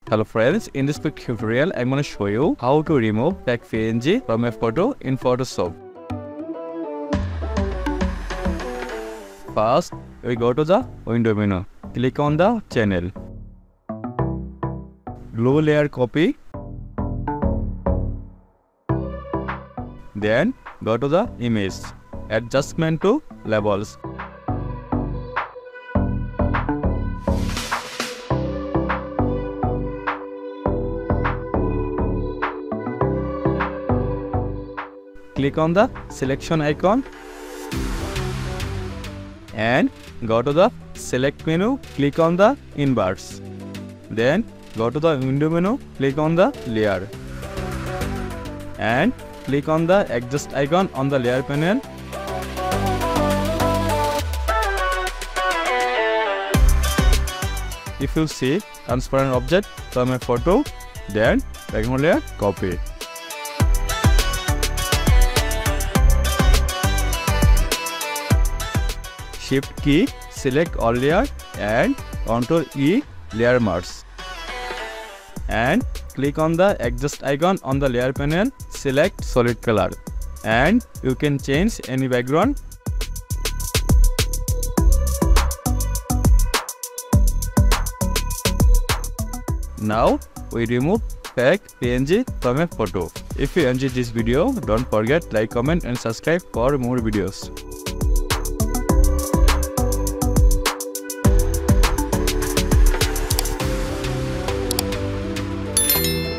Hello friends, in this quick tutorial I'm going to show you how to remove fake PNG from a photo in Photoshop. First, we go to the window menu. Click on the channel. Glue layer copy. Then go to the image. Adjustment to labels. Click on the selection icon and go to the select menu, click on the inverse. Then go to the window menu, click on the layer and click on the adjust icon on the layer panel. If you see transparent object from a photo, then background layer copy. Shift key, select all layer and Ctrl E layer marge. And click on the adjust icon on the layer panel, select solid color and you can change any background. Now we remove fake PNG from a photo. If you enjoyed this video, don't forget like, comment and subscribe for more videos.